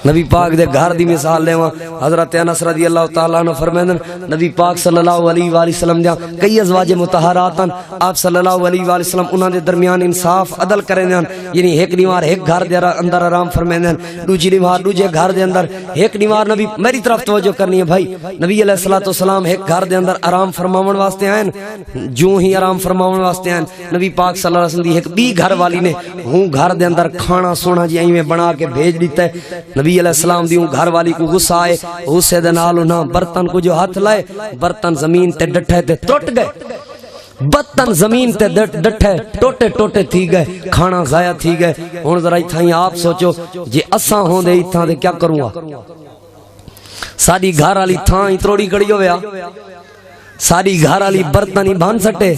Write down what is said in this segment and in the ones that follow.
نبی پاک دے گھر دی مثال لیواں حضرت انس رضی اللہ تعالی عنہ فرمائندن نبی پاک صلی اللہ علیہ وآلہ وسلم دیاں کئی ازواج مطہراتن آپ صلی اللہ علیہ وآلہ وسلم انہاں دے درمیان انصاف عدل کریندن یعنی ایک نیوار ایک گھر دے اندر آرام فرمائندن دوجی نیوار دوجے گھر دے اندر ایک نیوار نبی میری طرف توجہ کرنی ہے بھائی نبی علیہ الصلوۃ والسلام ایک گھر دے اندر آرام فرماون واسطے آئے جو ہی آرام فرماون واسطے آئے نبی پاک صلی اللہ علیہ وسلم دی ایک بی گھر والی نے ہوں گھر دے اندر کھانا سونا جی ایویں بنا کے بھیج دیتا ہے نبی علیہ السلام دی گھر والی کو غصہ آئے غصے دے نال انہاں برتن کو جو ہاتھ لائے برتن زمین تے ڈٹھے تے ٹوٹ گئے برتن زمین تے ڈٹھے ٹوٹے ٹوٹے تھی گئے کھانا ضائع تھی گئے ہن ذرا ایتھاں آپ سوچو جے اساں ہوندے ایتھاں تے کیا کروں گا ساری گھر والی تھاں اتروڑی کڑی ہویا ساری گھر والی برتن ہی بن سٹے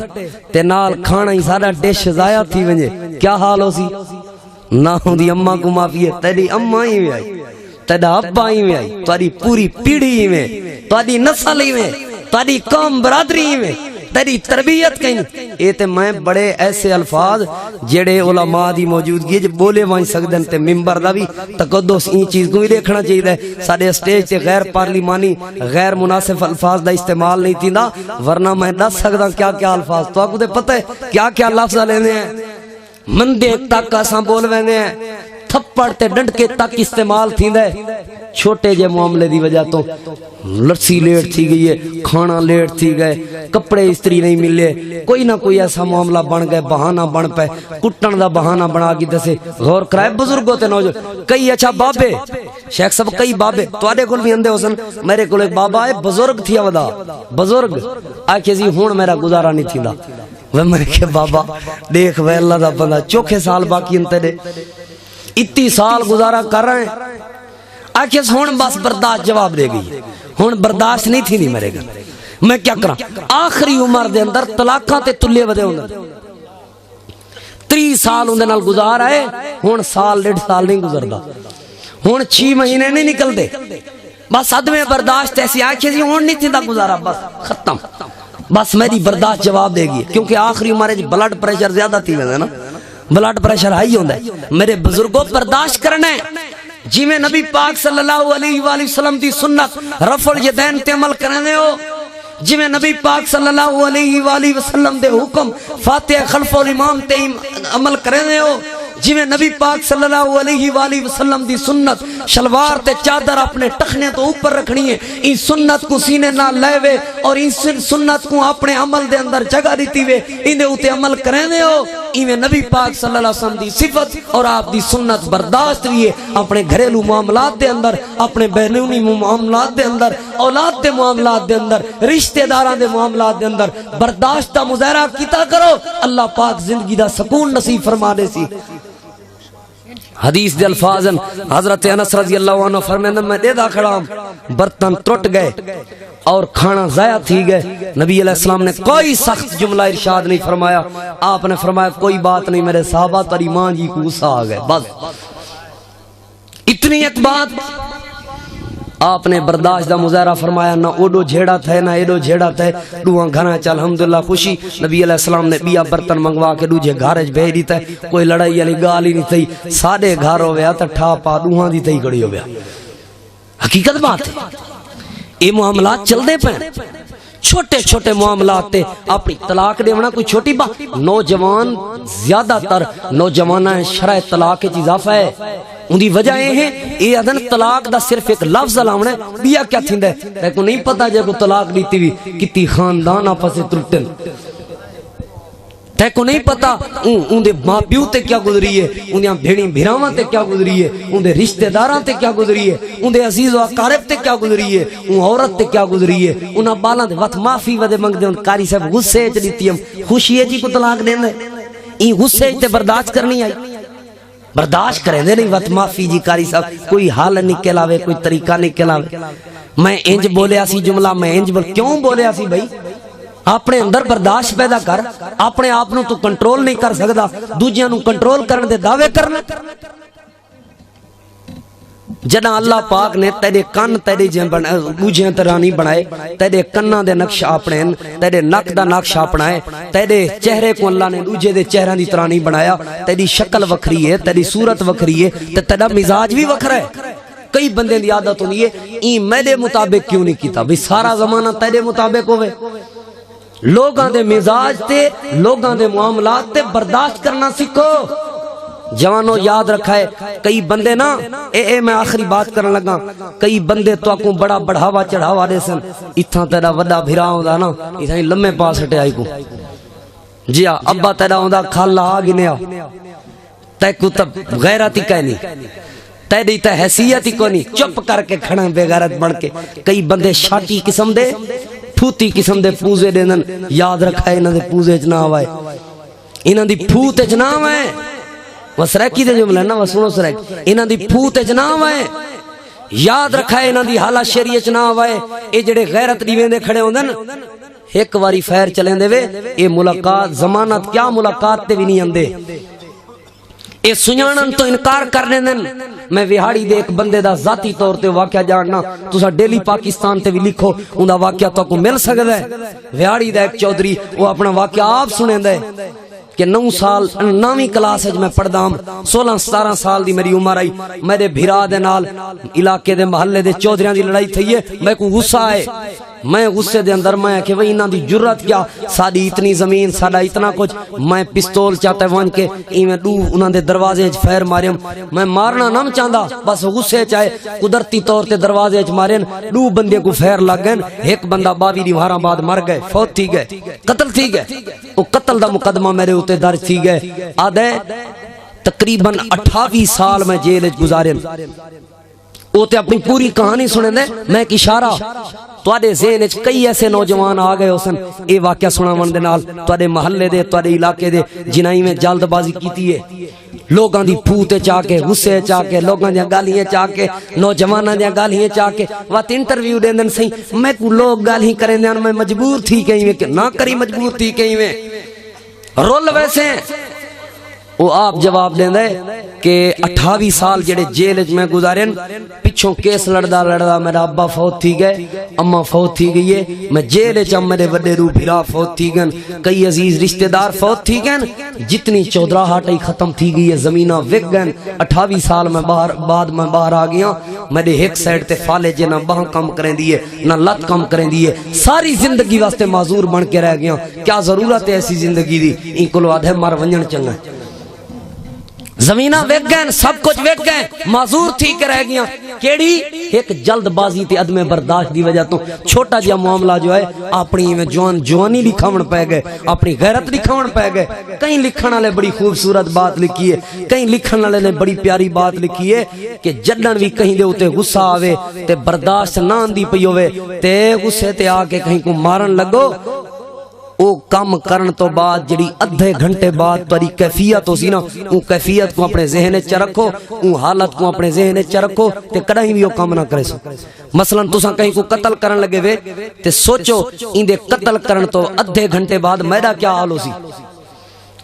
تے نال کھانا ہی سارا ڈش ضائع تھی ونجے کیا حال ہو سی نہ ہوندی اماں کو معافی ہے تیری اماں ہی میں آئی تیرا ابا ہی میں آئی تیری پوری پیڑھی ہی میں تیری نسل ہی میں تیری قوم برادری ہی میں تیری تربیت کہیں اے تے میں بڑے ایسے الفاظ جڑے علماء دی موجودگی جو بولے وائیں سکدن تے ممبر دا بھی تقدس این چیز کو بھی دیکھنا چاہیے سارے سٹیج تے غیر پارلیمانی غیر مناسب الفاظ دا استعمال نہیں تیندا ورنہ میں دس سکدا کیا کیا الفاظ تو آپ کو پتہ ہے کیا کیا لفظ لینے ہیں مندے تک اساں بول ویندے ہیں تھپڑ تے ڈنڈ کے تک استعمال تھیندا ہے چھوٹے جے معاملے دی وجہ تو لسی لیٹ تھی گئی ہے کھانا لیٹ تھی گئے کپڑے استری نہیں ملے کوئی نہ کوئی ایسا معاملہ بن گئے بہانہ بن پہ کٹن دا بہانہ بنا کی دسے غور کرائے بزرگوں تے نوجوان کئی اچھا بابے شیخ صاحب کئی بابے تواڈے کول بھی اندے حسن میرے کول ایک بابا ہے بزرگ تھی ودا بزرگ آکھے جی ہن میرا گزارا نہیں تھیندا وہ میں کہ بابا دیکھ وے اللہ دا بندہ چوکھے سال باقی انتے دے اتنی سال گزارا کر رہے ہیں آکھے ہون بس برداشت جواب دے گئی ہون برداشت نہیں تھی نہیں مرے گا میں کیا کرا آخری عمر دے اندر طلاقاں تے تلے ودے ہوندے 3 سال اندے نال گزار آئے ہون سال 1.5 سال نہیں گزردا ہون 6 مہینے نہیں نکل دے بس عدم برداشت ایسی آکھے جی ہون نہیں تھی دا گزارا بس ختم بس میری برداشت جواب دے گی کیونکہ آخری عمر وچ بلڈ پریشر زیادہ تھی ویندے نا بلڈ پریشر ہائی ہوندا ہے میرے بزرگوں برداشت کرنا ہے جی میں نبی پاک صلی اللہ علیہ وآلہ وسلم دی سنت رفع الیدین تے عمل کرنے ہو جی میں نبی پاک صلی اللہ علیہ وآلہ وسلم دے حکم فاتحہ خلف الامام تے عمل کرنے ہو جی میں نبی پاک صلی اللہ علیہ وآلہ وسلم دی سنت شلوار تے چادر اپنے ٹخنے تو اوپر رکھنی ہے ان سنت کو سینے نہ لے وے اور ان سنت کو اپنے عمل دے اندر جگہ دیتی وے اندے اوتے عمل کرنے ہو ایویں نبی پاک صلی اللہ علیہ وسلم دی صفت اور آپ دی سنت برداشت بھی ہے اپنے گھریلو معاملات دے اندر اپنے بینونی معاملات دے اندر اولاد دے معاملات دے اندر رشتہ داراں دے معاملات دے اندر برداشت دا مظاہرہ کیتا کرو اللہ پاک زندگی دا سکون نصیب فرما دے سی حدیث دے الفاظن حضرت انس رضی اللہ عنہ فرمائندہ میں دے دا کھڑا برتن ٹوٹ گئے اور کھانا ضائع تھی گئے نبی علیہ السلام نے کوئی سخت جملہ ارشاد نہیں فرمایا آپ نے فرمایا کوئی بات نہیں میرے صحابہ تری ماں جی کو غصہ آ گئے بس اتنی ایک بات آپ نے برداشت دا مظاہرہ فرمایا نہ اوڈو جھیڑا تھے نہ ایڈو جھیڑا تھے دوہاں گھراں چل الحمدللہ خوشی نبی علیہ السلام نے بیا برتن منگوا کے دوجے گھارج بھیج دیتا ہے کوئی لڑائی علی گال ہی نہیں تھی ساڑے گھر ہو گیا تا ٹھا پا دوہاں دی تھی کڑی ہو گیا حقیقت بات ہے یہ معاملات چل دے پہن چھوٹے چھوٹے معاملات تے اپنی طلاق دے ونا کوئی چھوٹی بات نوجوان زیادہ تر نوجوانہ شرع طلاق کی اضافہ ہے ان دی وجہ یہ ہے یہ ادن طلاق دا صرف ایک لفظ لاؤنا ہے بیا کیا تھیندا ہے تے کو نہیں پتا جے کو طلاق دیتی ہوئی کتی خاندان آپس سے ٹوٹن تے کو نہیں پتا ان دے ماں پیو تے کیا گزری ہے ان دیاں بھیڑی بھراواں تے کیا گزری ہے ان دے رشتہ داراں تے کیا گزری ہے ان دے عزیز و اقارب تے کیا گزری ہے ان عورت تے کیا گزری ہے انہاں بالاں دے وقت معافی ودے منگ دے قاری صاحب غصے وچ دتی ہم خوشی ہے جی کو طلاق دیندا این غصے تے برداشت کرنی آئی برداشت کریں دے نہیں وقت معافی جی قاری صاحب کوئی حال نکلاوے کوئی طریقہ نکلاوے میں انج بولیا سی جملہ میں انج کیوں بولیا سی بھائی اپنے اندر برداشت پیدا کر اپنے آپ نو تو کنٹرول نہیں کر سکدا دوجیاں نو کنٹرول کرن دے دعوے کرنا جدہ اللہ پاک نے تیرے کن تیرے بوجھیں ترانی بنائے تیرے کنہ دے نقش اپنے تیرے نک دا نقش اپنائے تیرے چہرے کو اللہ نے دوجے دے چہران دی ترانی بنایا تیری شکل وکھری ہے تیری صورت وکھری ہے تیرا مزاج بھی وکھرا ہے کئی بندے دی عادت ہوندی ہے ای میرے مطابق کیوں نہیں کیتا بھئی سارا زمانہ تیرے مطابق ہوئے لوگاں دے مزاج تے لوگاں دے معاملات تے برداشت کرنا سیکھو جوانو یاد رکھا ہے کئی بندے نا میں آخری بات کرنے لگا کئی بندے تو اکوں بڑا بڑھاوا چڑھاوا دے سن اتھاں تیرا وڈا بھرا ہوندا نا اتھاں لمے پاس ہٹے آئی کو جی ہاں ابا تیرا ہوندا کھالا آ گنیا تے کو تب غیرت ہی کہنی تیری تے حیثیت ہی کونی چپ کر کے کھڑا بے غیرت بن کے کئی بندے شاٹی قسم دے پھوتی قسم دے پوزے دینن یاد رکھا ہے انہاں دے پوزے چ نہ آوے انہاں دی پھوت چ نہ آوے وہ سریکی دے جملہ نا وہ سنو سریک انہاں دی پھوت چ نہ آوے یاد رکھا ہے انہاں دی حالہ شریعت چ نہ آوے اے جڑے غیرت دیویں دے کھڑے ہوندے نا ایک واری فیر چلیں دے وے اے ملاقات ضمانت کیا ملاقات تے بھی نہیں آندے اے سنیانن تو انکار کرنے دن میں وہاڑی دے ایک بندے دا ذاتی طور تے واقعہ جاننا تسا ڈیلی پاکستان تے بھی لکھو ان دا واقعہ تو کو مل سکتا ہے وہاڑی دا ایک چودھری وہ اپنا واقعہ آپ سنے دے کہ 9 سال 9ویں کلاس میں پڑھدا ہم 16-17 سال دی میری عمر آئی میرے بھرا دے نال علاقے دے محلے دے چودھریاں دی لڑائی تھی ہے میں کو غصہ آئے میں غصے دے اندر میں کہ وہی انہاں دی جرت کیا ساڈی اتنی زمین ساڈا اتنا کچھ میں پستول چاہتے ون کے ایویں دو انہاں دے دروازے وچ فیر ماریم میں مارنا نہ چاہندا بس غصے چائے قدرتی طور تے دروازے وچ مارن دو بندے کو فیر لگ گئے ایک بندہ 22 دیواراں بعد مر گئے فوت تھی گئے قتل تھی گئے او قتل دا مقدمہ میرے اوتے درج تھی گئے آدھے تقریباً 28 سال میں جیل وچ گزارے وہ تے اپنی پوری کہانی سنے دے میں ایک اشارہ تواڈے ذہن وچ کئی ایسے نوجوان آ گئے ہوسن اے واقعہ سناون دے نال تواڈے محلے دے تواڈے علاقے دے جنائی میں جلد بازی کیتی ہے لوگاں دی پھوتے چا کے غصے چا کے لوگاں دی گالیاں چا کے نوجواناں دی گالیاں چا کے وات انٹرویو دیندن سی میں کو لوگ گالی کریندے میں مجبور تھی کہیں کہ نہ کری مجبور تھی کہیں میں رول ویسے وہ آپ جواب دیں دے کہ 28 سال جڑے جیل وچ میں گزارن پچھوں کیس لڑدا لڑدا میرا ابا فوت تھی گئے اما فوت تھی گئی ہے میں جیل وچ میرے وڈے رو بھرا فوت تھی گن کئی عزیز رشتہ دار فوت تھی گن جتنی چودراہٹ ختم تھی گئی ہے زمیناں وک گن 28 سال میں بعد میں باہر آ گیا میرے ایک سائیڈ تے فالج نہ باں کم کریں دیے نہ لت کم کریں دیے ساری زندگی واسطے معذور بن کے رہ گیا کیا ضرورت ہے ایسی زندگی دی ان کو آدھے مر ونجن چنگا زمینہ ویک گئے سب کچھ ویک گئے معذور تھی کے رہ گیا کیڑی ایک جلد بازی تے عدم برداشت دی وجہ تو چھوٹا جا معاملہ جو ہے اپنی میں جوانی لکھاون پہ گئے اپنی غیرت لکھاون پہ گئے کہیں لکھن والے بڑی خوبصورت بات لکھی ہے کہیں لکھن والے نے بڑی پیاری بات لکھی ہے کہ جڈن بھی کہیں دے اوتے غصہ آوے تے برداشت نہ آندی پئی ہوے تے غصے تے آ کے کہیں کو مارن لگو او کام کرن تو بعد جڑی ادھے گھنٹے بعد تاری کیفیت ہو سی نا او کیفیت کو اپنے ذہن وچ رکھو او حالت کو اپنے ذہن وچ رکھو تے کدی بھی او کام نہ کرے سو مثلا تساں کہیں کو قتل کرن لگے وے تے سوچو این دے قتل کرن تو ادھے گھنٹے بعد میرا کیا حال ہو سی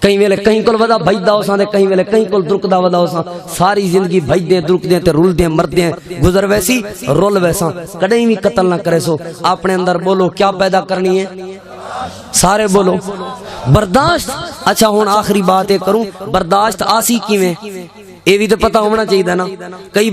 کہیں ویلے کہیں کول ودا بھجدا ہوساں تے کہیں ویلے کہیں کول درکدا ودا ہوساں ساری زندگی بھجدے درکدے تے رلدے مردے گزر ویسی رول ویسا کدی بھی قتل نہ کرے سو اپنے اندر بولو کیا پیدا کرنی ہے سارے بولو برداشت اچھا ہون آخری بات ہے کروں برداشت آسی کیویں اے بھی تو پتہ ہونا چاہیے نا کئی